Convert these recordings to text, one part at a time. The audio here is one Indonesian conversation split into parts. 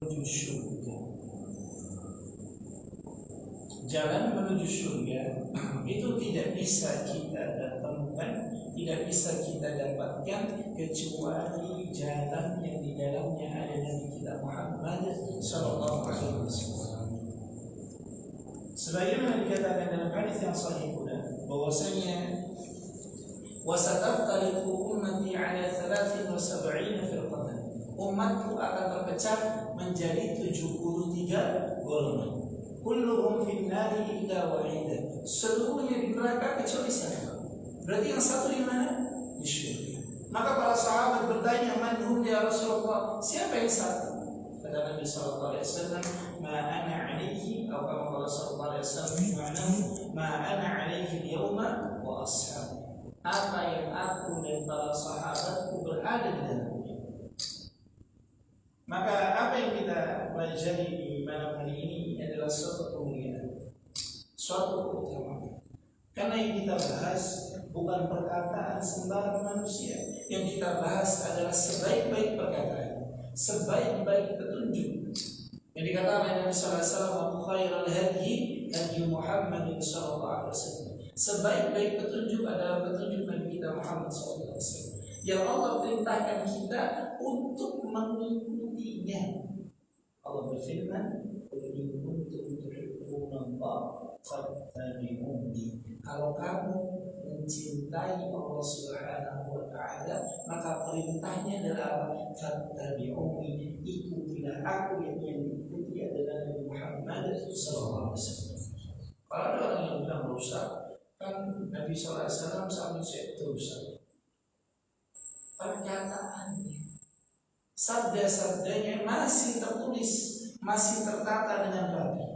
menuju surga. Jalan menuju surga itu tidak bisa kita temukan, tidak bisa kita dapatkan kecuali jalan yang di dalamnya ada Nabi kita Muhammad sallallahu alaihi wasallam. Sebagaimana dikatakan dalam hadis yang sahih pula bahwasanya wasataftariqu ummati ala 73 firqatan. Umatku akan terpecah menjadi 73 golongan. Kulluhum fin nari illa wahidah. Seluruhnya di neraka kecuali satu. Berarti yang satu di mana? Di syurga. Maka para sahabat bertanya, "Man hum ya Rasulullah?" Siapa yang satu? Kata Nabi sallallahu alaihi wasallam, "Ma ana alaihi," atau kama qala sallallahu alaihi wasallam, "Ma'anahu ma ana alaihi al-yawma wa ashabi." Apa yang aku dan para sahabatku berada di dalamnya. Maka apa yang kita pelajari di malam hari ini adalah suatu kemuliaan, suatu keutamaan. Karena yang kita bahas bukan perkataan sembarang manusia. Yang kita bahas adalah sebaik-baik perkataan, sebaik-baik petunjuk. Yang dikatakan oleh Nabi sallallahu alaihi wasallam, "Khairul hadyi hadyi Muhammad sallallahu alaihi wasallam." Sebaik-baik petunjuk adalah petunjuk Nabi kita Muhammad sallallahu alaihi wasallam. Yang Allah perintahkan kita untuk mengikutinya. Allah berfirman, "Qul in kuntum tuhibbunallaha fattabi'uni." Kalau kamu mencintai Allah Subhanahu wa taala, maka perintahnya adalah fattabi'uni, ikutilah aku. Yang diikuti adalah Nabi Muhammad sallallahu alaihi wasallam. Kalau ada orang yang bilang rusak, kan Nabi sallallahu alaihi wasallam sampai saya rusak. Perkataannya, sabda-sabdanya masih tertulis, masih tertata dengan rapi.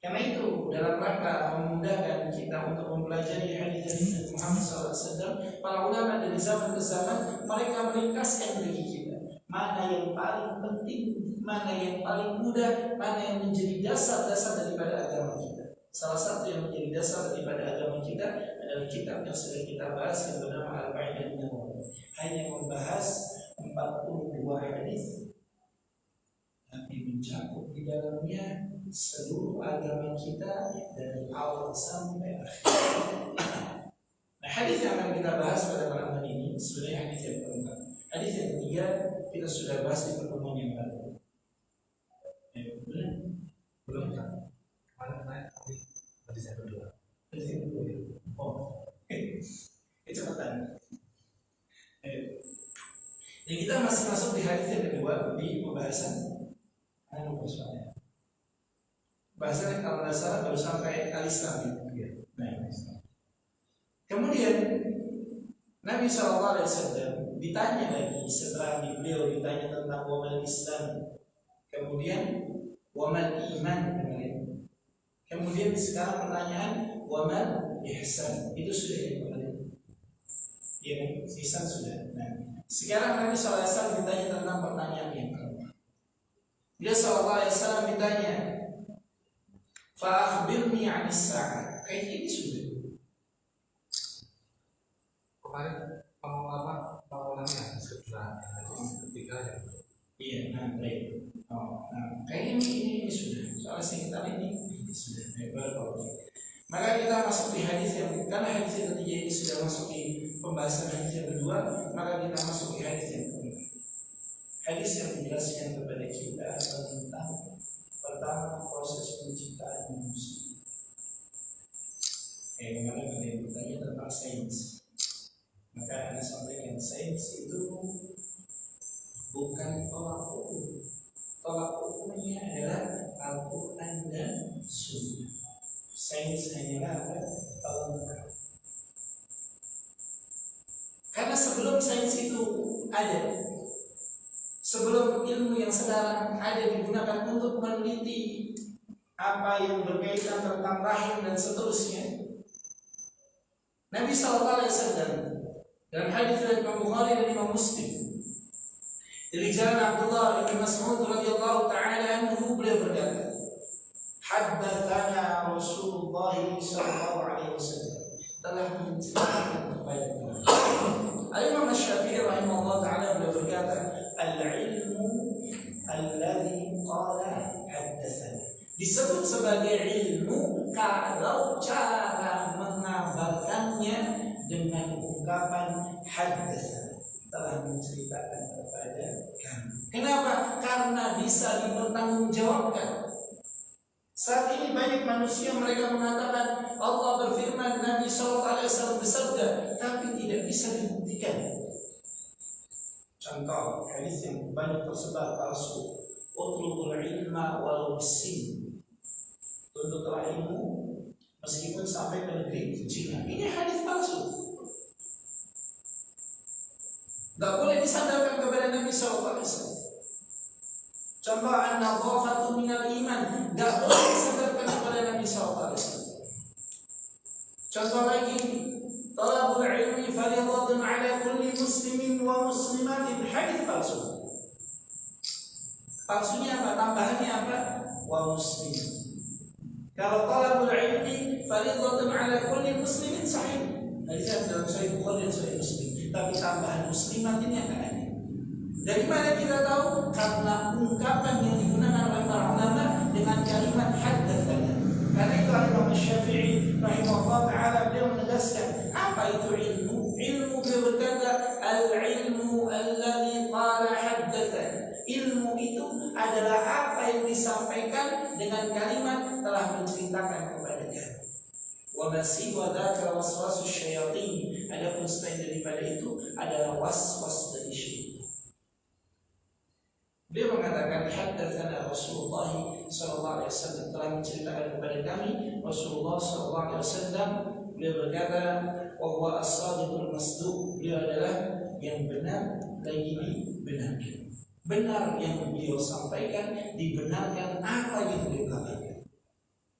Karena itu dalam rangka memudahkan kita untuk mempelajari hadis Nabi Muhammad SAW, para ulama dari zaman ke zaman mereka meringkaskan bagi kita mana yang paling penting, mana yang paling mudah, mana yang menjadi dasar-dasar daripada agama kita. Salah satu yang menjadi dasar daripada agama kita adalah kitab yang sudah kita bahas yang bernama Al-Qa'idah An-Nawawiyah. Hanya membahas 42 hadis, tapi mencakup di dalamnya seluruh agama kita dari awal sampai akhir. Nah, hadis yang akan kita bahas pada malam hari ini sebenarnya hadis yang keempat. Hadis yang ketiga kita sudah bahas di pertemuan yang lalu. Belum kan? Hadis yang kedua. Hadis yang kedua. Oh, kecepatan. Jadi kita masih masuk di hadis yang kedua di pembahasan soalnya. Bahasannya kalau tidak salah baru sampai al-Islam. Nah, kemudian Nabi SAW ditanya lagi setelah beliau ditanya tentang wamal Islam, kemudian wamal iman, kemudian sekarang pertanyaan wamal ihsan. Itu sudah yang kemarin. Ya, ihsan sudah. Nah, sekarang Nabi SAW ditanya tentang pertanyaan yang kedua. Dia SAW ditanya, "Fa'akhbirni 'anis sa'ah." Kayak ini sudah. Kemarin pengulangannya setelah ketiga ya. Iya, baik. Kayak ini sudah. Soalnya singkat ini sudah. Maka kita masuk di hadis yang, karena hadis yang ketiga ini sudah masuk di pembahasan hadis yang kedua, maka kita masuk di hadis yang kedua. Hadis yang menjelaskan kepada kita tentang pertama proses penciptaan manusia. Kemarin ada yang bertanya tentang sains. Maka Anda sampaikan sains itu bukan tolak ukur. Tolak ukurnya adalah Al-Quran dan Sunnah. Sains hanyalah pelengkap. Karena sebelum sains itu ada, sebelum ilmu yang sekarang ada digunakan untuk meneliti apa yang berkaitan tentang rahim dan seterusnya, Nabi SAW dalam hadis dari Imam Bukhari dan Imam Muslim dari jalan Abdullah bin Mas'ud radhiyallahu taala anhu, beliau berkata, "Haddatsana Rasulullah sallallahu alaihi wasallam," telah menceritakan kepada kami. Al-Imam Asy-Syafi'i rahimahullah taala beliau berkata, "Al-ilmu qala haddatsana. Disebut sebagai ilmu kalau cara mengabarkannya dengan ungkapan haddatsana, telah menceritakan kepada kami. Kenapa? Karena bisa dipertanggungjawabkan. Saat ini banyak manusia mereka mengatakan Allah berfirman, Nabi SAW bersabda, tapi tidak bisa dibuktikan. Contoh hadis yang banyak tersebar palsu, utlubul ilma walau bisin, tuntutlah ilmu meskipun sampai ke negeri Cina. Ini hadis palsu. Gak boleh disandarkan kepada Nabi SAW. Contoh an-nadhafatu minal iman, gak boleh disandarkan kepada Nabi SAW. Contoh lagi, talabul ilmi fardhatun ala kulli muslimin wa muslimatin, hadis palsu. Palsunya apa? Tambahannya apa? Wa muslim. Kalau talabul ilmi fardhatun ala kulli muslimin sahih. Hadis dalam Sahih Bukhari dan Sahih Muslim. Tapi tambahan muslimat ini yang ada. Dari mana kita tahu? Karena ungkapan yang digunakan oleh para ulama dengan kalimat haddatsana. Karena itu Imam Syafi'i rahimahullah taala beliau menegaskan apa itu ilmu? Ilmu beliau berkata al-ilmu alladzi qala haddatsana. Ilmu itu adalah apa yang disampaikan dengan kalimat telah menceritakan kepada kami. Wa masiwa dzaka waswasus syayatin. Adapun selain daripada itu adalah waswas dari syaitan. Dia mengatakan haddatsana Rasulullah sallallahu alaihi wasallam, telah menceritakan kepada kami Rasulullah sallallahu alaihi wasallam. Beliau berkata, wa huwa as-sadiqul masduq. Beliau adalah yang benar lagi dibenarkan. Benar yang beliau sampaikan, dibenarkan apa yang beliau katakan.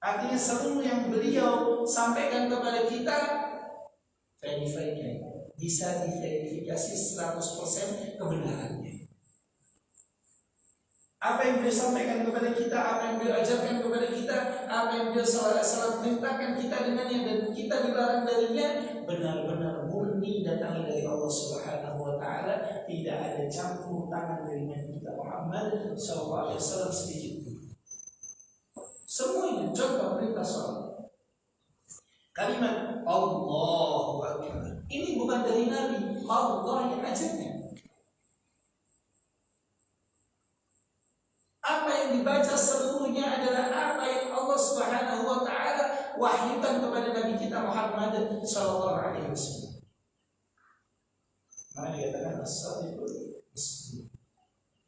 Artinya seluruh yang beliau sampaikan kepada kita verify-nya bisa diverifikasi 100% kebenarannya. Apa yang beliau sampaikan kepada kita, apa yang beliau ajarkan kepada kita, apa yang beliau salah perintahkan kita dengannya dan kita dilarang darinya, benar-benar murni datang dari Allah Subhanahu wa taala, tidak ada campur tangan dari Nabi kita Muhammad sallallahu alaihi wasallam sedikit pun. Semuanya contoh perintah salat. Kalimat Allahu Akbar ini bukan dari Nabi, Allah yang ajarnya. Apa yang dibaca seluruhnya adalah apa yang Allah Subhanahu wa taala wahyukan kepada Nabi kita Muhammad sallallahu alaihi wasallam. Maka dikatakan as-sadiqul masduq,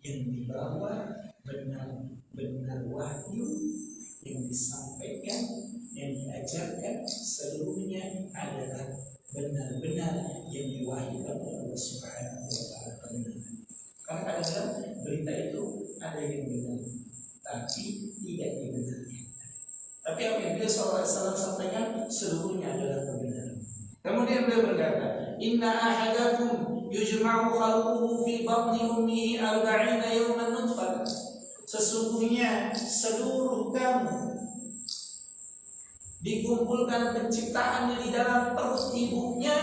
yang dibawa benar-benar wahyu yang disampaikan, yang diajarkan seluruhnya adalah benar-benar yang diwahyukan oleh Allah Subhanahu wa taala. Karena kadang-kadang berita itu ada yang benar, tapi tidak dibenarkan. Tapi apa yang beliau SAW sampaikan seluruhnya adalah kebenaran. Kemudian beliau berkata, Inna ahadakum yujma'u khalquhu fi batni ummihi 40 yawman nutfah. Sesungguhnya seluruh kamu dikumpulkan penciptaannya di dalam perut ibunya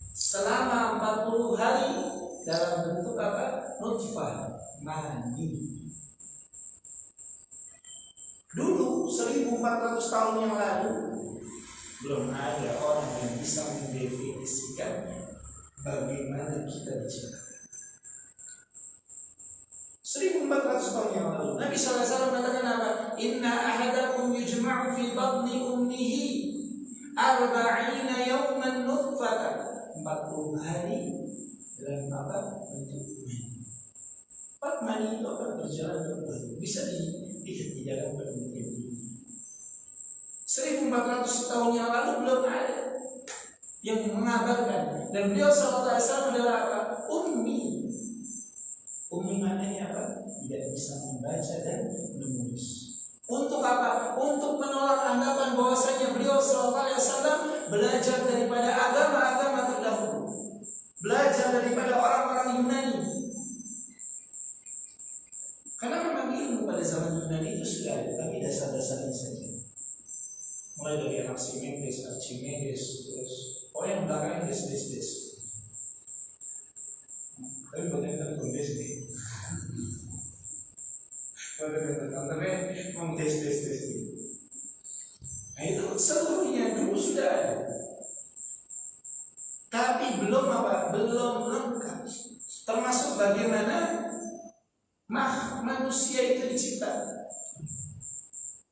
selama 40 hari dalam bentuk apa? Nutfah, mani. Dulu 1400 tahun yang lalu belum ada orang yang bisa mendefinisikan bagaimana kita diciptakan. 1400 tahun yang lalu Nabi SAW mengatakan apa? Inna ahadakum yujma'u fi batni ummihi 40 yawman nutfatan. 40 hari dalam apa? Bentuk mani. Mani itu akan berjalan kembali. Bisa dilihat di dalam penelitian ini. 1400 tahun yang lalu belum ada yang mengabarkan. Dan beliau SAW adalah apa? Ummi. Ummi maknanya apa? Tidak bisa membaca dan menulis. Untuk apa? Untuk menolak anggapan bahwasanya beliau SAW belajar daripada agama-agama terdahulu, belajar daripada orang-orang Yunani. Karena memang ilmu pada zaman Yunani itu sudah ada, tapi dasar-dasarnya saja. Mulai dari Anaximenes, Archimedes, terus yang belakangnya des. Tapi bagaimana tulis nih? Tapi mau tes. Nah itu seluruhnya dulu sudah ada. Tapi belum lengkap. Termasuk bagaimana manusia itu dicipta.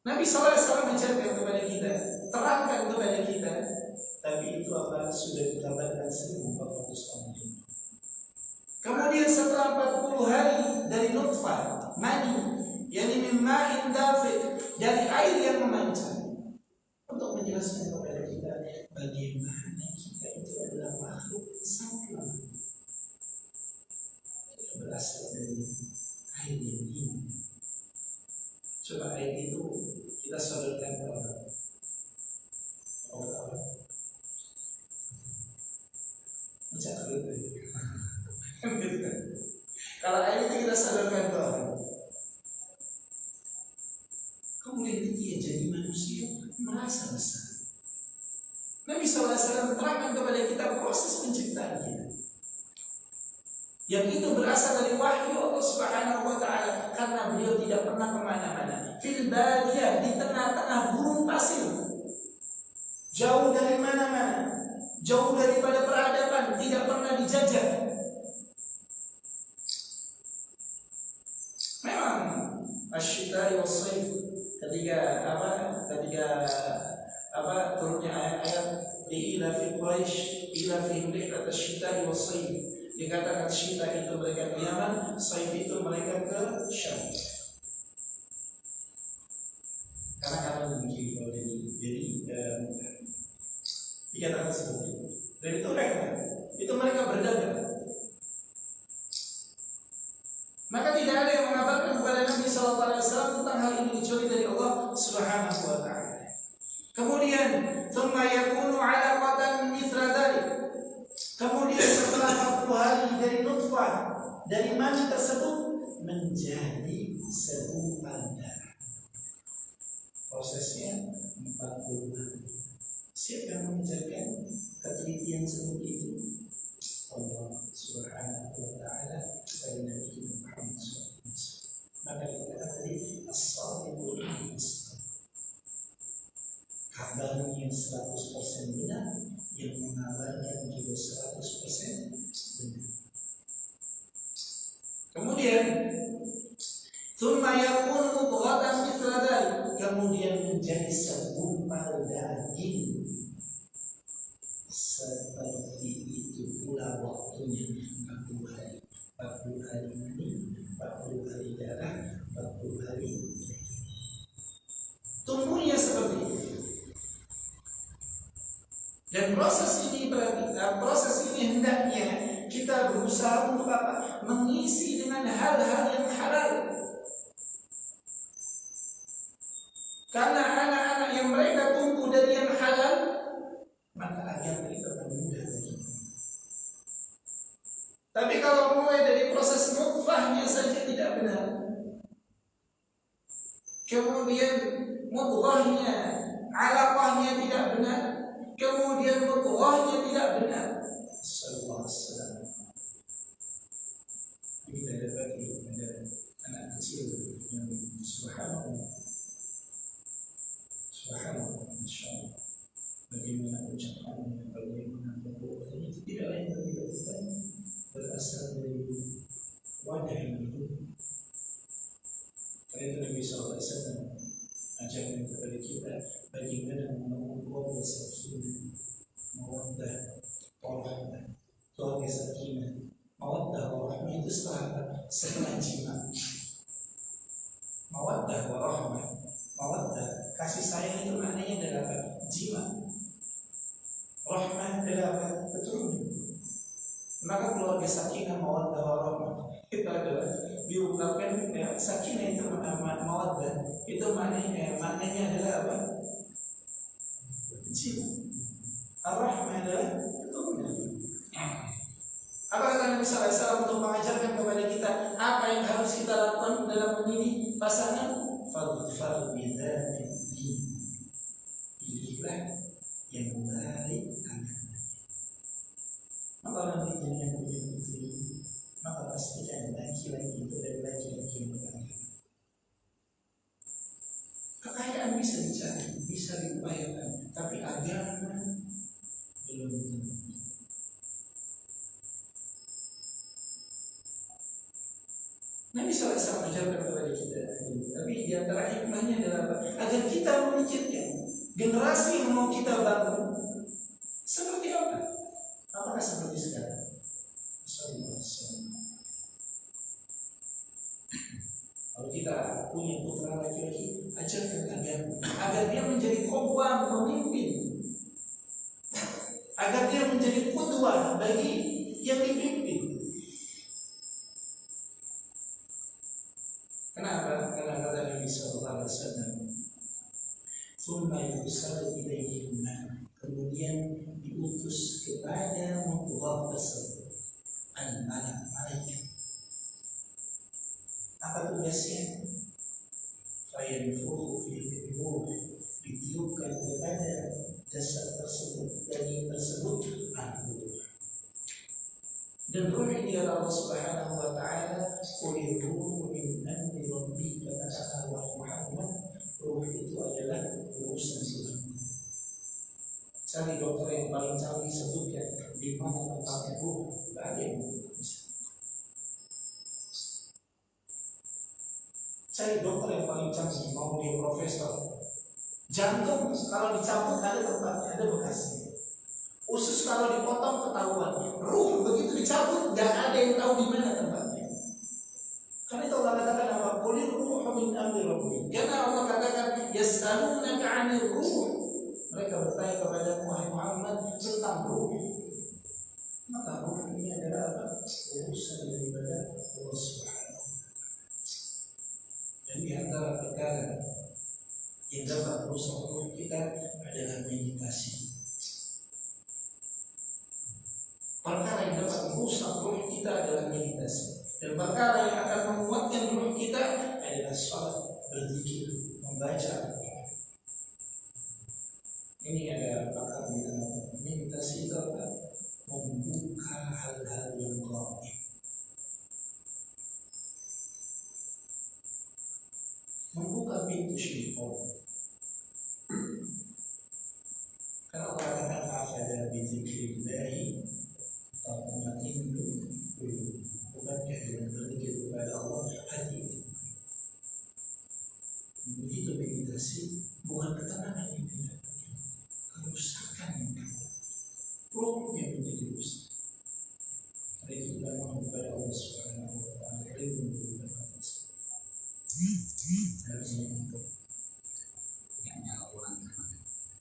Nabi SAW mengajarkan kepada kita, terangkan kepada kita. Tapi itu sudah ditambahkan 1400 tahun. Kemudian setelah 40 hari dari nutfah, mani, yakni min ma'in dafiq, dari air yang memancar, untuk menjelaskan kepada kita bagaimana kita itu adalah makhluk sempurna. Kita berasal dari air yang dingin. Coba air itu kita sodorkan ke orang. Macam itu. Kalau air itu kita sodorkan ke orang, kemudian dia jadi manusia merasa besar. Nabi SAW terangkan kepada kita proses penciptaannya, yang itu berasal dari wahyu Allah Subhanahu wa Ta'ala, karena beliau tidak pernah kemana-mana. Fil badiyah, di tengah-tengah gurun pasir, jauh dari mana-mana, jauh daripada peradaban, tidak pernah dijajah. Memang asyidai wassaif, ketika turunnya ayat-ayat ila fi Quraisy ila fi rihlat asyidai wassaif, dikatakan syita itu mereka ke Yaman, saif itu mereka ke Syam. Karena kami begini kalau jadi dikatakan seperti itu. Dan itu mereka berdagang. Maka tidak ada yang mengabarkan kepada Nabi SAW tentang hal ini kecuali dari Allah Subhanahu wa Ta'ala. Kemudian, thumma yakunu 'alaqatan mithla dzalik. Kemudian setelah 40 hari dari nutfah, dari mani tersebut menjadi segumpal darah. Prosesnya 40 hari. Siapa yang mengajarkan ketelitian seperti itu? Allah Subhanahu wa Ta'ala kepada Nabi Muhammad SAW. Maka dikatakan tadi as-sadiqul mustaqim. Kabarnya 100% benar, yang mengabarkan juga 100% benar. Kemudian thumma yakunu mudghatan mithla dzalik, kemudian menjadi segumpal daging. Seperti itu pula waktunya 40 hari. 40 hari mani, 40 hari darah, 40 hari tumbuhnya seperti itu. Dan proses ini hendaknya kita berusaha untuk apa? Mengisi dengan hal-hal yang halal. Karena anak-anak yang mereka tumbuh dari yang halal, maka agama itu akan mudah bagi. Tapi kalau mulai dari proses nutfahnya saja tidak benar, kemudian mudghahnya, alaqahnya tidak benar, kemudian mudghahnya tidak benar, sallallahu alaihi wasallam. Kita dapati ada anak kecil yang subhanallah, masya Allah, bagaimana ucapannya, bagaimana berdoanya, itu tidak lain bukan berasal dari wadah yang itu. Karena itu Nabi SAW ajarkan kepada kita bagaimana membangun keluarga sakinah, mawaddah, warahmah. Keluarga sakinah, mawaddah, warahmah itu setelah jima. Mawaddah, warahmah, mawaddah, kasih sayang itu maknanya adalah apa? Jima. Rahmah adalah apa? Keturunan. Maka keluarga sakinah, mawaddah, warahmah itu adalah diungkapkan sakinah itu mawaddah itu maknanya adalah apa? Jiwa. Ar-Rahmah adalah keturunan. Apa kata Nabi SAW untuk mengajarkan kepada kita apa yang harus kita lakukan dalam memilih pasangan? Fadfar bidzati din. Pilihlah yang baik agamanya. Maka nanti yang punya putri, maka pastikan laki-laki itu dari laki-laki yang beragama. upayakan, tapi agama belum tentu. Nabi SAW mengajarkan kepada kita, tapi di antara hikmahnya adalah apa? Agar kita memikirkan generasi yang mau kita bangun seperti apa? Apakah seperti sekarang? Kalau kita punya putra laki-laki, ajarkan agar dia menjadi qudwah pemimpin, agar dia menjadi qudwah bagi yang dipimpin. Kenapa? Karena kata Nabi Sallallahu Alaihi Wasallam, "Tsumma yursal ilaihim," kemudian diutus kepada qudwah tersebut anak-anaknya. Apa tugasnya? Fayanfukhu fil qubur, ditiupkan kepada jasad tersebut, daging tersebut ruh. Dan ruh ini adalah Allah Subhanahu wa taala, qul ruhu min amri rabbika, kata Allah Muhammad, ruh itu adalah urusan Tuhan. Cari dokter yang paling canggih, sebutkan di mana tempatnya ruh, tidak ada yang bisa. Cari dokter yang paling canggih, mau dia profesor. Jantung kalau dicabut ada tempatnya, ada bekasnya. Usus kalau dipotong ketahuan. Ruh begitu dicabut, gak ada yang tahu di mana tempatnya. Karena itu Allah katakan apa? Qulir ruhu min amri rabbik. Karena Allah katakan yas'alunaka 'anil ruh. Mereka bertanya kepada Muhammad tentang ruh. Maka ruh ini adalah apa? Urusan daripada Allah Subhanahu. Dan di antara perkara yang dapat merusak ruh kita adalah meditasi. Perkara yang dapat merusak ruh kita adalah meditasi. Dan perkara yang akan menguatkan ruh kita adalah salat, berzikir, membaca. Ini ada pakar bilang meditasi itu apa? Membuka hal-hal yang gaib. Membuka pintu syaitan. Karena Allah katakan afala bi dzikrillahi tatma'innul qulub. Bukankah dengan berzikir kepada Allah hati itu? Begitu meditasi, bukan ketenangan yang tidak, kerusakan yang tidak. Ruh yang menjadi rusak. Karena itu kita mohon kepada Allah Subhanahu wa taala ilmu dan atas.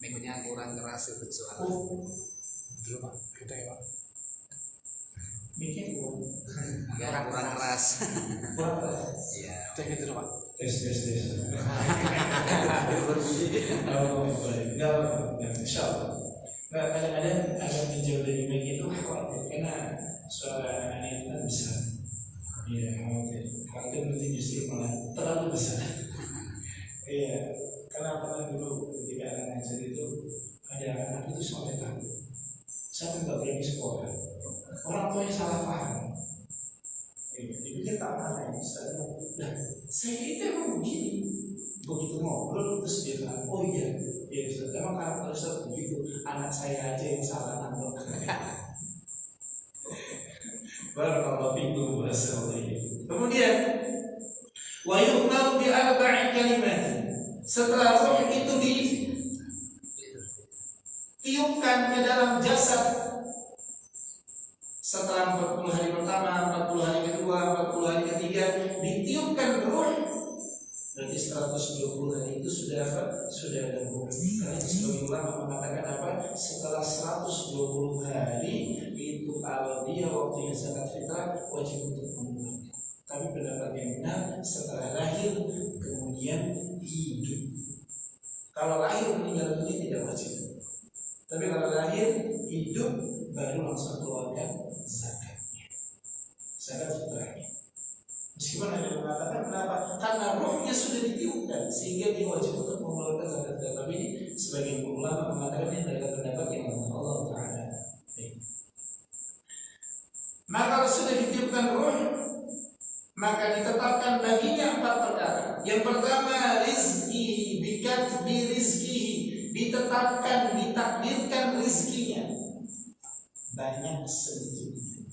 Miknya kurang keras itu suara. Dulu Pak, kita ya Pak. Mikir Kurang keras. kurang keras. Iya. Cek itu dulu Pak. Tes. Oh, baik. Enggak, insyaallah. Nah, kadang-kadang agak menjauh dari mic itu khawatir karena suara anak itu kan besar. Iya, khawatir nanti justru malah terlalu besar. Iya, karena pernah dulu ketika anak ngajar itu ada anak itu sampai takut. Saya nggak berani sekolah. Orang tuanya salah paham. Dipikir tak marah. Nah, saya itu emang begini. Begitu ngobrol terus dia bilang, oh iya, ya emang karakter saya begitu. Anak saya aja yang salah nangkep. Baru kalau pintu berasal dari. Kemudian, wa yu'maru bi arba'i kalimat. Setelah roh itu ditiupkan ke dalam jasad, setelah 40 hari pertama, 40 hari kedua, 40 hari ketiga, ditiupkan roh. Berarti 120 hari itu sudah apa? Sudah ada ruh. Karena sebagian ulama mengatakan apa? Setelah 120 hari itu kalau dia waktunya zakat fitrah wajib untuk mengeluarkan. Tapi pendapat yang benar setelah lahir kemudian hidup. Kalau lahir meninggal dunia tidak wajib. Tapi kalau lahir hidup baru langsung keluarkan zakatnya, zakat fitrahnya. Meskipun ada yang mengatakan kenapa? Karena rohnya sudah ditiupkan sehingga dia wajib untuk mengeluarkan zakat. Tapi ini sebagian ulama mengatakan ini adalah pendapat yang Allah Taala. Maka kalau sudah ditiupkan roh, maka ditetapkan baginya 4 perkara. Yang pertama, rizki, bikatbi rizki, ditetapkan, ditakdirkan rezekinya, banyak sedikitnya.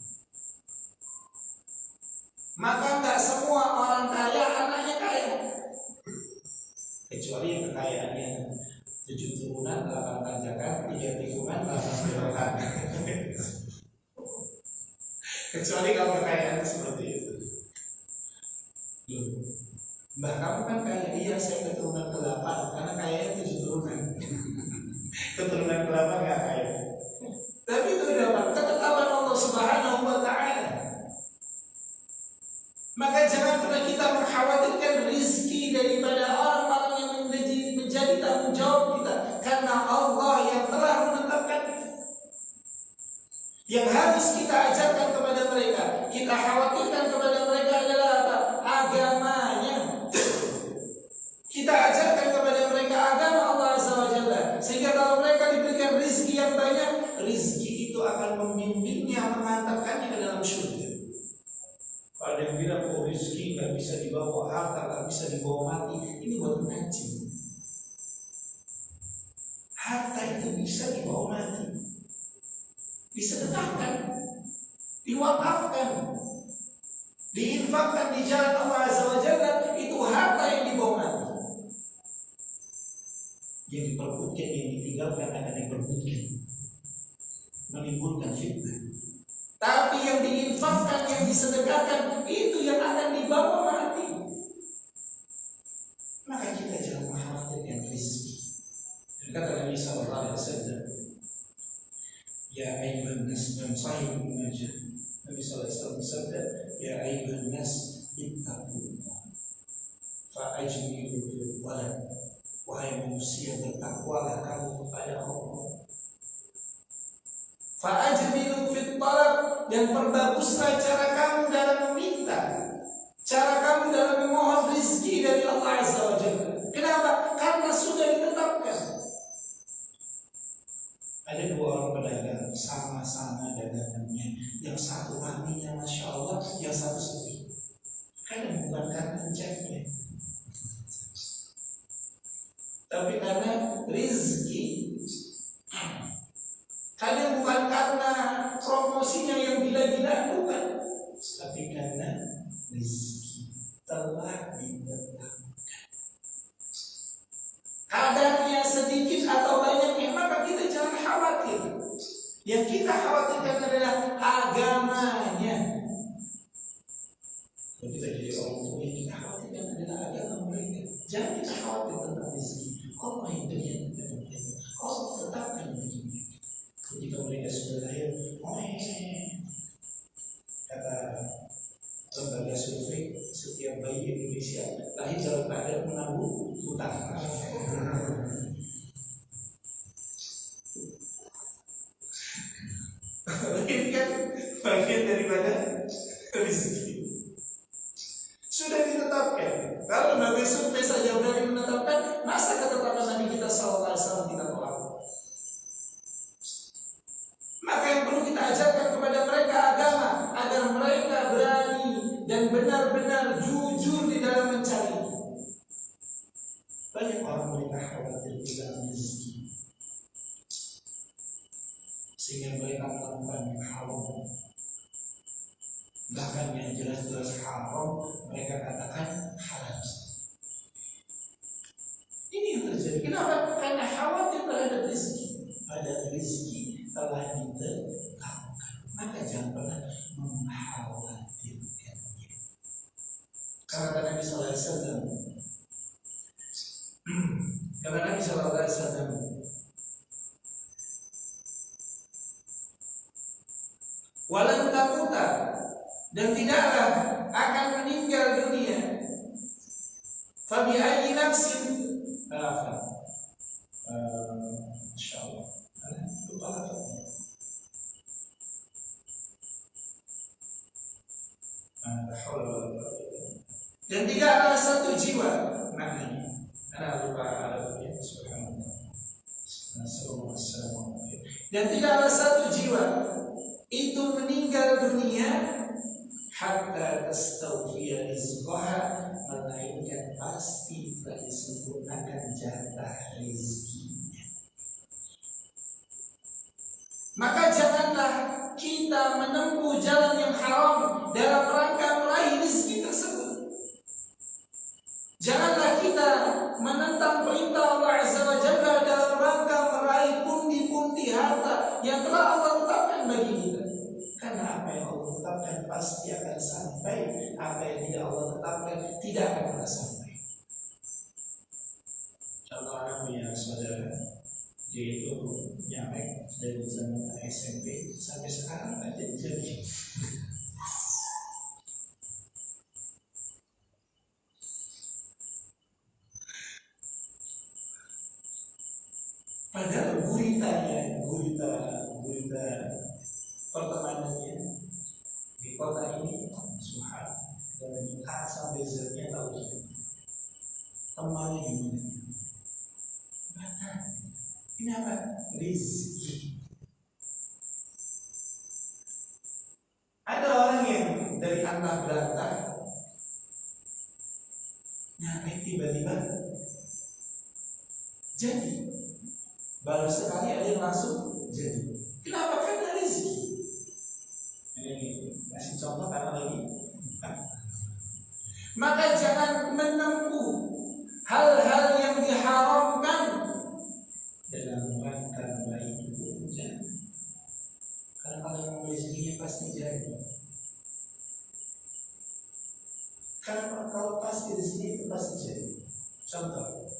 Maka nggak semua orang kaya anaknya kaya, kecuali yang kekayaannya 7 turunan, 8 tanjakan, 3 tikungan, 8 belokan. Kecuali kalau kekayaan seperti itu. Mbah kamu kan kaya, iya saya keturunan ke-8 karena kayanya 7 turunan. Keturunan ke-8 nggak kaya. Tapi itu udah ketetapan Allah Subhanahu wa Ta'ala. Maka jangan pernah kita mengkhawatirkan rizki daripada orang-orang yang menjadi tanggung jawab kita, karena Allah yang telah menetapkan. Yang harus kita ajarkan kepada mereka, kita khawatirkan kepada mereka adalah apa? Agamanya. Kita ajarkan kepada mereka agama Allah Azza wa Jalla, sehingga kalau mereka diberikan rizki yang banyak, rizki itu akan membimbingnya, mengantarkannya ke dalam surga. Ada yang bilang, oh rizki gak bisa dibawa harta, gak bisa dibawa mati. Ini buat mengancing. Harta itu bisa dibawa mati, disedekahkan, diwakafkan, diinfakkan di jalan Allah Azza wa Jalla. Itu harta yang dibawa mati. Yang diperbutkan, yang ditinggalkan akan diperbutkan, menimbulkan fitnah. Tapi yang diinfakkan, yang disedekahkan, itu yang akan dibawa mati. Maka kita jangan mengkhawatirkan rezeki. Dan kata Nabi sallallahu alaihi wasallam, ya ayyuhan nas, dan sahih Ibnu Majah, Nabi sallallahu alaihi wasallam bersabda, ya ayyuhan nas ittaqullah fa ajmilu fil talab. Wahai manusia, bertakwalah kamu kepada Allah. Fa ajmilu fil talab, dan perbaguslah cara kamu dalam meminta, cara kamu dalam memohon rezeki dari Allah Azza wa Jalla. Kenapa? Karena sudah ditetapkan. Ada 2 orang pedagang, sama-sama dagangannya. Yang satu raminya Masya Allah, yang satu sepi. Karena bukan karena rezekinya, tapi karena rezeki. Kadang bukan karena promosinya yang gila-gila, bukan, tapi karena rezeki telah ditetapkan. Kadarnya sedikit atau banyaknya, maka kita jangan khawatir. Yang kita khawatirkan adalah agamanya. Kalau kita jadi orang tua, yang kita khawatirkan adalah agama mereka. Jangan kita khawatir tentang rezeki. Allah yang berikan kepada mereka, Allah tetapkan bagi mereka. Ketika mereka sudah lahir, kata lembaga survei, setiap bayi Indonesia lahir dalam keadaan menanggung hutang. Ini kan bagian daripada rezeki. Sudah ditetapkan. Kalau lembaga survei saja berani menetapkan, masa ketetapan Nabi kita sallallahu alaihi wasallam kita tolak? Maka yang perlu kita ajarkan kepada mereka agama, agar mereka berani dan benar-benar jujur di dalam mencari. Banyak orang mereka khawatir kehilangan rezeki, sehingga mereka melakukan yang haram. Bahkan yang jelas-jelas haram mereka katakan halal. Ini yang terjadi. Kenapa? Karena khawatir terhadap rezeki. Pada rezeki telah ditetapkan, maka jangan pernah mengkhawatirkannya. Karena Nabi sallallahu alaihi wasallam, karena Nabi sallallahu alaihi wasallam walan tamuta, dan tidaklah akan meninggal dunia. Fabi ayyi nafsin insyaallah lupa lafaznya. Dan tidaklah satu jiwa, maknanya ana lupa ya, subhanallah. Dan tidaklah satu jiwa itu meninggal dunia hatta tastawfiya rizqaha, melainkan pasti telah disempurnakan jatah rezekinya. menempuh jalan yang haram dalam rangka meraih rezeki tersebut. Janganlah kita menentang perintah Allah Azza wa Jalla dalam rangka meraih pundi-pundi harta yang telah Allah tetapkan bagi kita. Karena apa yang Allah tetapkan pasti akan sampai, apa yang tidak Allah tetapkan tidak akan pernah sampai. Contohnya punya saudara, dia itu nyampe dari zaman SMP sampai sekarang aja jadi. Padahal gurita pertemanannya di kota ini Subhan dari A sampai Z-nya tahu temannya di mana. Bahkan ini apa? Rizki. Ada orang yang dari anak belakang nyampe tiba-tiba jadi. Baru sekali ada yang langsung jadi. Kenapa? Karena rezeki. Ini kasih contoh karena lagi. Maka jangan menempuh hal-hal yang diharamkan dalam rangka baik itu. Karena kalau yang rezekinya pasti jadi. Karena kalau pasti rezeki itu pasti jadi. Contoh.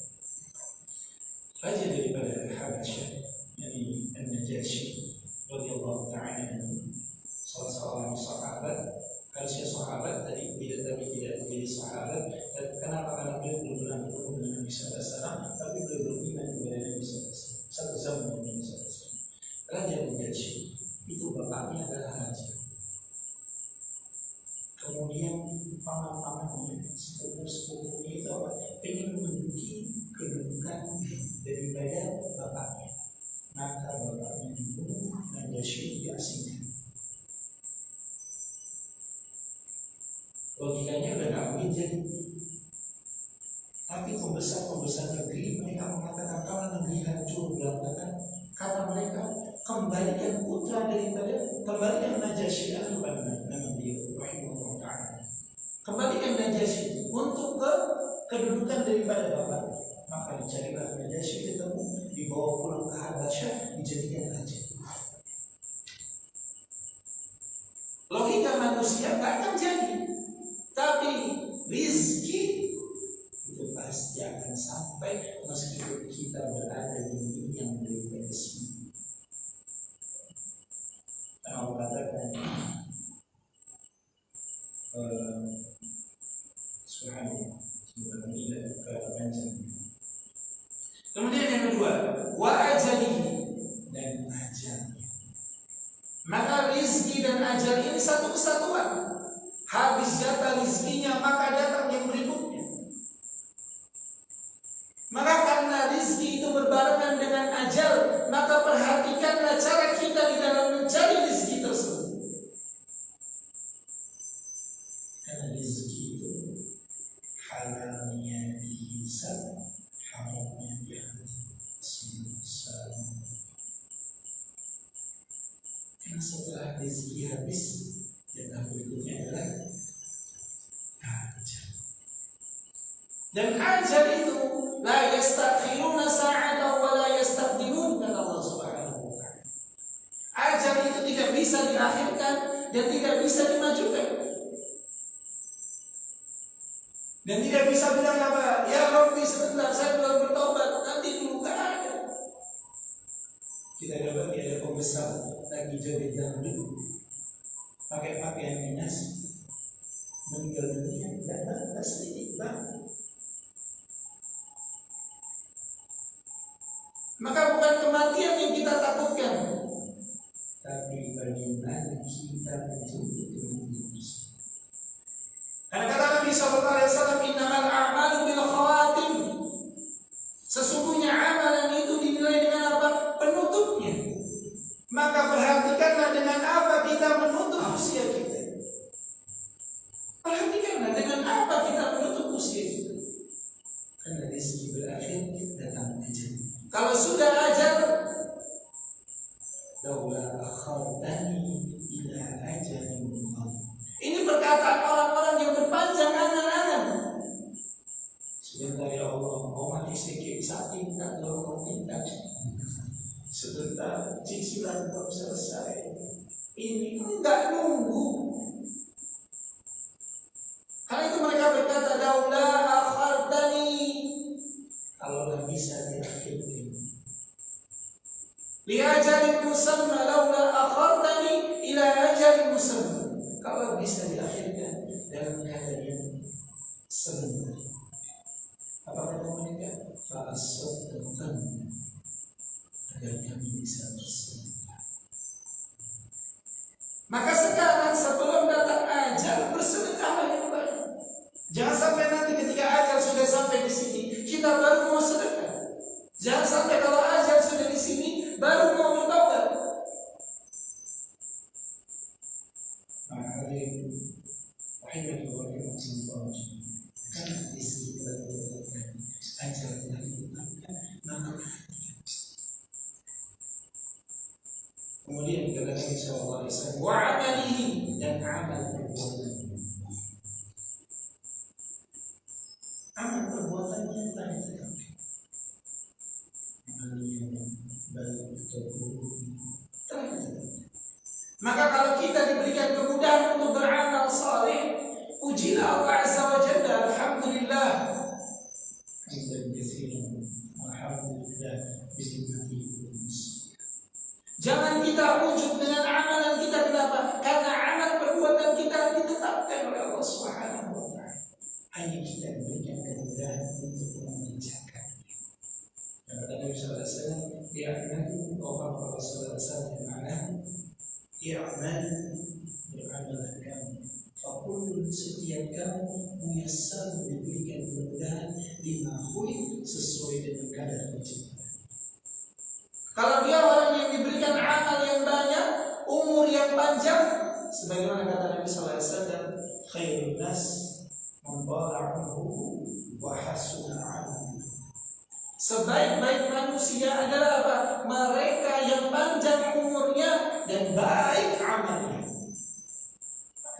Raja daripada Habasyah, yakni An-Najashi radhiyallahu ta'ala anhu, salah seorang sahabat, harusnya sahabat tadi tidak menjadi sahabat. Dan kenapa? Karena beliau belum pernah bertemu dengan Nabi sallallahu alaihi wasallam, tapi beliau beriman kepada Nabi sallallahu alaihi wasallam. Satu zaman dengan Nabi sallallahu alaihi wasallam. Raja Najashi itu bapaknya adalah raja. Kemudian paman-pamannya, sepupu-sepupunya itu ingin menduduki kedudukan daripada bapaknya. Maka bapaknya dibunuh dan Najashi diasingkan. Logikanya udah gak mungkin jadi. Tapi pembesar negeri mereka mengatakan kalau negeri hancur berantakan, kata mereka kembalikan putra daripada, kembalikan Najashi kepada nama beliau rahimahullah ta'ala. Kembalikan Najashi untuk kedudukan daripada bapak. Maka dicarilah Najashi ketemu, dibawa pulang ke Habasyah, dijadikan raja. Logika manusia tak akan jadi, tapi rizki itu pasti akan sampai meskipun kita berada di dunia yang berbeda resmi. Allah katakan subhanallah, subhanallah ke panjang. Kemudian yang kedua, wa ajalihi, dan ajalnya. Maka rizki dan ajal ini satu kesatuan. Habis jatah rizkinya maka datang yang berikutnya. Maka karena rizki itu berbarengan dengan ajal, maka perhatikanlah cara kita di dalam mencari rizki tersebut. Karena rizki itu halalnya dihisab, haramnya diambil. Karena setelah rizki habis, jatah berikutnya adalah ajal. Dan ajal itu la yastakhiruna sa'atan wa la yastaqdimun, kata Allah Subhanahu wa ta'ala. Ajal itu tidak bisa diakhirkan dan tidak bisa dimajukan. Dan tidak bisa bilang apa, ya Rabbi sebentar saya belum bertobat, nanti dulu kan ada. Kita dapat ada pembesar lagi joget dangdut, pakai pakaian dinas, meninggal dunia, dan sedikit banget. Maka bukan kematian yang kita takutkan, tapi bagaimana kita menjadi kematian tersebut. Karena kata Nabi SAW, innamal a'malu bil khawatim. Sesungguhnya amalan itu dinilai dengan apa? Penutupnya. Maka perhatikanlah dengan apa kita menutup usia kita. Perhatikanlah dengan apa kita menutup usia kita. Karena rezeki berakhir, datang ajal. Kalau sudah ajal, laula akhartani ila Sebentar ya Allah, mau mati sedikit saat tingkat, kalau tingkat. Sebentar, cicilan belum selesai. Ini enggak nunggu. Karena itu mereka berkata, laula akhartani, kalau bisa diakhirkan. Li ajalin musamma, laula akhartani ila ajalin musamma, kalau bisa diakhirkan dalam keadaan yang sebentar. Apa kata mereka? Fa'asaddaqan, agar kami bisa bersedekah. Maka sekarang sebelum datang ajal, bersedekahlah yang banyak. Jangan sampai nanti ketika ajal sudah sampai di sini, kita baru mau sedekah. Jangan sampai kalau ajal sudah di sini, baru mau bertobat. Karena di sini kita bertobat, ajal telah ditetapkan, maka kemudian kata Nabi sallallahu alaihi wasallam, wa amalihi, dan amal perbuatannya. Amal perbuatannya telah ditetapkan. Amalnya baik atau buruk telah ditetapkan. Maka kalau kita diberikan kemudahan untuk beramal saleh, pujilah Allah Azza wa Jalla, alhamdulillah. Alhamdulillah bismillahirrahmanirrahim. Jangan kita wujud dengan amalan kita. Kenapa? Karena amal perbuatan kita ditetapkan oleh Allah Subhanahu wa Ta'ala. Hanya kita diberikan kemudahan untuk mengerjakan. Kata Nabi sallallahu alaihi wasallam, "Ya'malu wa qala sallallahu alaihi wasallam, ya'malu kamu." Fakulun, setiap kamu muyassar, diberikan kemudahan lima khuliq, sesuai dengan kadar penciptaan. Kalau dia orang yang diberikan amal yang banyak, umur yang panjang, sebagaimana kata Nabi sallallahu alaihi wasallam, khairun nas man tala umruhu wa hasuna amaluhu. Sebaik-baik manusia adalah apa? Mereka yang panjang umurnya dan baik amalnya.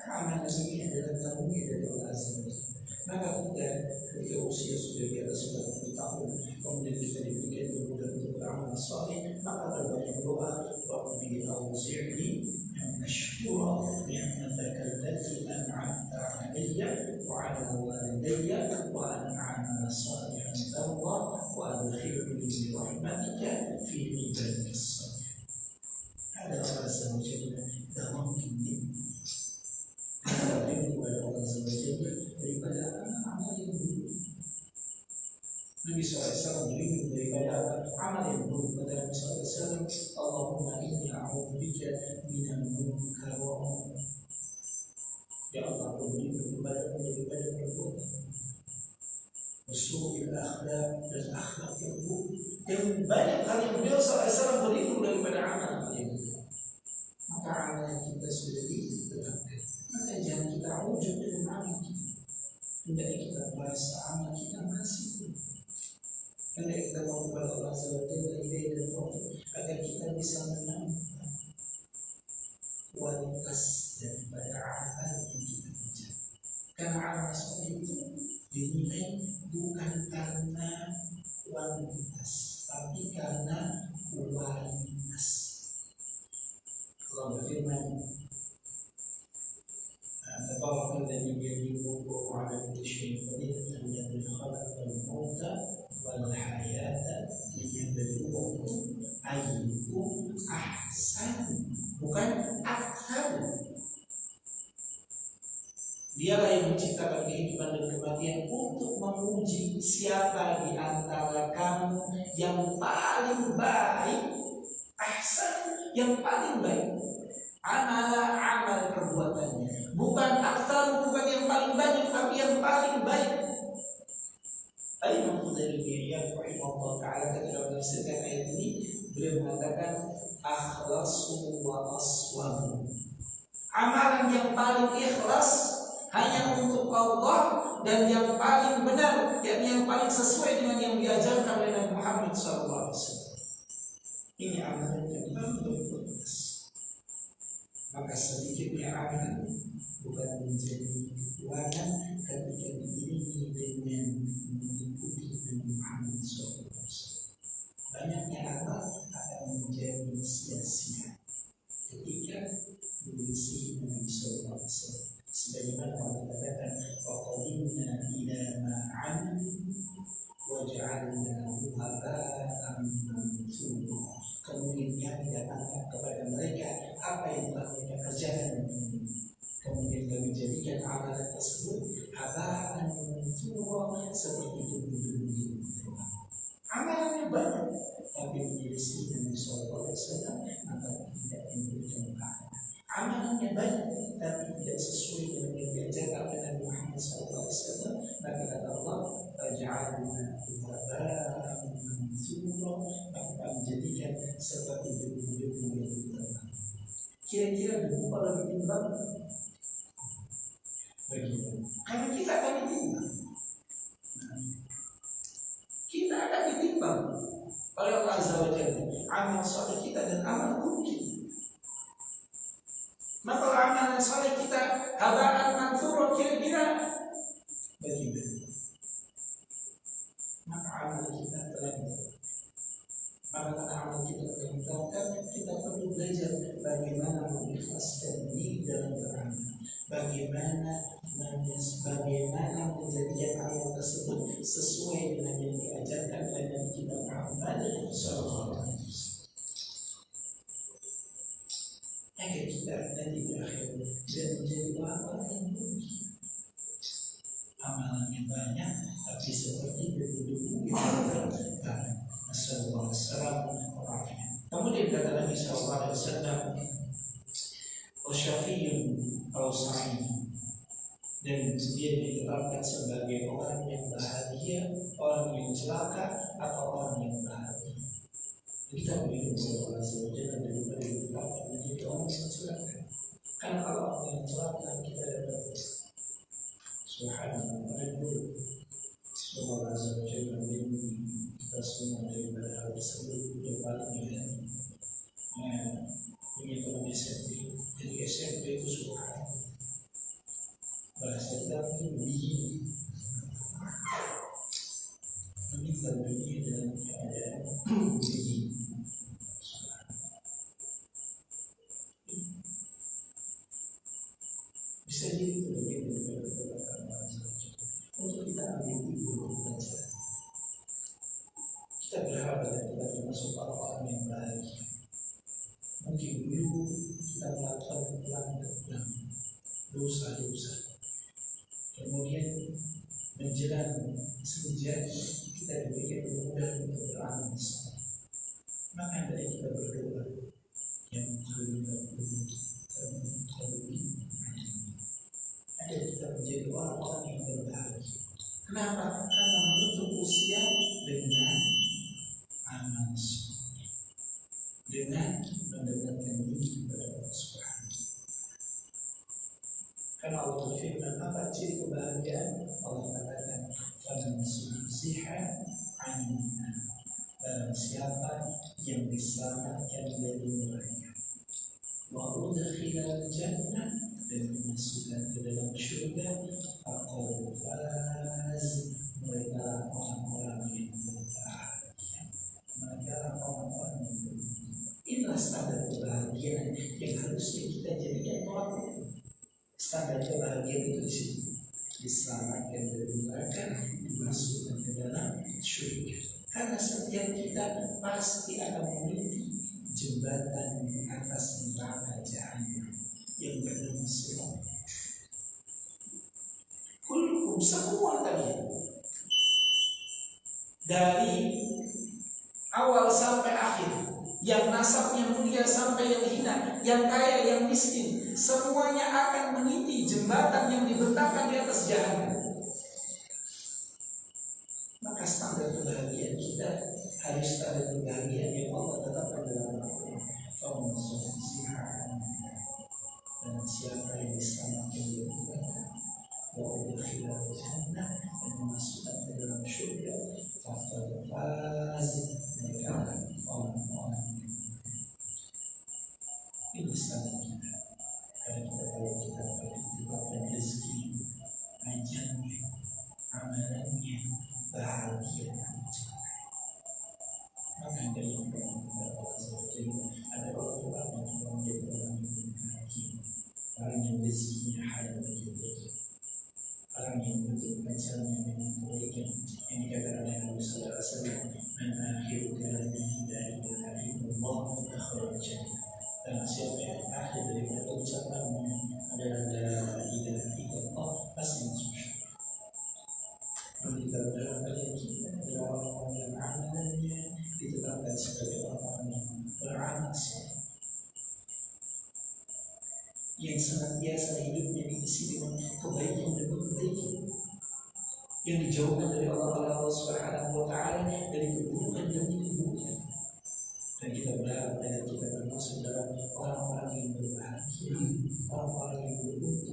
Amal ini adalah tanggung dari Allah Azza wa Jalla. Maka kita ketika usia sudah di atas 40 tahun, kemudian kita diberikan kemudahan untuk beramal saleh, maka terbanyak doa, Rabbi auzi'ni an ashkura ni'mataka allati an'amta 'alayya wa 'ala walidayya wa an a'mala salihan tardah wa adkhilni bi rahmatika fi ibadika as-salihin. Ada Allah Azza wa Jalla tidak mungkin kepada Allah Azza wa Jalla daripada amal yang buruk. Nabi SAW beriman daripada amal yang buruk. Kata Nabi SAW, Allahumma inni a'udzubika minal munkar wa munkar. Ya Allah, aku beriman kepadamu daripada perbuatan usul akhlak dan akhlak yang buruk. Yang banyak kali beliau SAW beriman daripada amal yang buruk. Maka amal yang kita sudah ditetapkan. Maka jangan kita wujud dengan amal kita. Tidak kita merasa amal kita masih pun. Karena kita mau kepada Allah SWT hidayah dan taufik agar kita bisa menambah kualitas daripada amal yang kita kerjakan. Karena amal seperti itu dinilai bukan karena kuantitas, tapi karena kualitas. Allah berfirman, تبارك الذي بيده الملك وهو على كل شيء قدير الذي خلق الموت والحياة ليبلوكم أيكم أحسن, bukan aktsar. Dialah yang menciptakan kehidupan dan kematian untuk menguji siapa di antara kamu yang paling baik, ahsan, yang paling baik. Amal perbuatannya, bukan aktsar, bukan yang paling banyak, tapi yang paling baik. Al-Imam Fudayl bin Iyad rahimahullah ta'ala ketika menafsirkan ayat ini, beliau mengatakan akhlasu wa aswabu. Amalan yang paling ikhlas hanya untuk Allah dan yang paling benar, yang paling sesuai dengan yang diajarkan oleh Nabi Muhammad SAW. Ini amalan yang paling berkualitas. Maka sedikitnya amal bukan menjadi kekuatan ketika diiringi dengan faja'alnahu haba'an mansura. Kemudian kami datangkan kepada mereka apa yang telah mereka kerjakan. Kemudian kami jadikan amalan tersebut haba'an mansura, seperti debu-debu. Amalannya banyak, tapi menyelisih Nabi Sallallahu Alaihi Wasallam, maka tidak memberikan pahala. Amalannya banyak, tapi tidak sesuai dengan yang diajarkan oleh Nabi Muhammad Sallallahu Alaihi Wasallam, maka kata Allah, "Faja'alnahu haba'an mansura," maka kami jadikan seperti debu-debu yang diterbang. Kira-kira debu kalau ditimbang bagaimana? Karena kita akan ditimbang. Kita akan ditimbang oleh Allah Azza wa Jalla, amal saleh kita dan amal buruk kita. Maka amal saleh kita haba'an mansura, kira-kira bagaimana? Maka amal kita telah diterapkan. Maka karena amal kita telah diterapkan, kita perlu belajar bagaimana mengikhlaskan diri dalam beramal, bagaimana menjadikan amal tersebut sesuai dengan yang diajarkan oleh Nabi kita Muhammad Sallallahu Alaihi Wasallam. Agar kita nanti di akhir dan menjadi orang yang mulia. Amalannya banyak, tapi seperti debu-debu yang terbang. Assalamualaikum warahmatullahi wabarakatuh. Kemudian kata Nabi Sallallahu Alaihi Wasallam, "Wasyafiyun al-sa'id," dan dia ditetapkan sebagai orang yang bahagia, orang yang celaka, atau orang yang bahagia. Kita begitu berdoa saja dan daripada ditetapkan menjadi orang yang celaka. Karena kalau orang yang celaka kita dapat subhanallah, dulu semoga Allah Jalla melindungi kita semua daripada hal tersebut yang paling mulia. Punya teman SMP, jadi SMP itu subhanallah, bahasa kita begini, meminta dunia dalam keadaan begini. Bisa jadi itu lebih daripada kebaikan untuk kita ambil ibu belajar. Kita berharap dan kita termasuk orang-orang yang bahagia. Mungkin dulu kita melakukan kekurangan, dosa-dosa. Kemudian menjelang senja kita diberikan kemudahan untuk beramal soleh. Maka dari kita berdoa yang ada kita menjadi orang-orang yang berbahagia. Kenapa? Karena menutup usia dengan amal soleh, dengan mendekatkan diri kepada Allah Subhanahu. Karena Allah berfirman, apa ciri kebahagiaan? Allah katakan, "Faman zuhziha 'anil nar," barang siapa yang diselamatkan dari neraka, wa udkhilal jannah, dan dimasukkan ke dalam surga, faqad faz, mereka orang-orang yang berbahagia. Mereka orang-orang yang berbahagia. Inilah standar kebahagiaan yang harusnya kita jadikan tolak ukur. Standar kebahagiaan itu di sini, diselamatkan dari neraka, dimasukkan ke dalam surga. Karena setiap kita pasti akan meniti jembatan di atas neraka jahanam yang bernama sirat. Kullukum, semua kalian, dari awal sampai akhir, yang nasabnya mulia sampai yang hina, yang kaya, yang miskin, semuanya akan meniti jembatan yang dibentangkan di atas jahanam. Maka standar kebahagiaan kita harus standar kebahagiaan yang Allah tetapkan dalam Al-Quran. Dan siapa yang diselamatkan dari neraka, wa udkhilal jannah, dan dimasukkan ke dalam surga, faqad faz, mereka akan orang-orang yang ini standar kita. Karena kita tahu kita diberikan rezeki, ajalnya, amalannya, bahagia dan celaka. Maka dari yang kepada Allah SWT ada orang-orang yang menjadi orang yang bahagia, orang yang rezekinya halal bagi dia, orang yang betul ajalnya dengan kebaikan yang dikatakan oleh Nabi SAW, sebagai orang-orang yang beramal soleh, yang senantiasa hidupnya diisi dengan kebaikan demi kebaikan, yang dijauhkan dari Allah Subhanahu wa Ta'ala dari keburukan demi keburukan. Dan kita berharap agar kita termasuk dalam orang-orang yang berbahagia, orang-orang yang beruntung,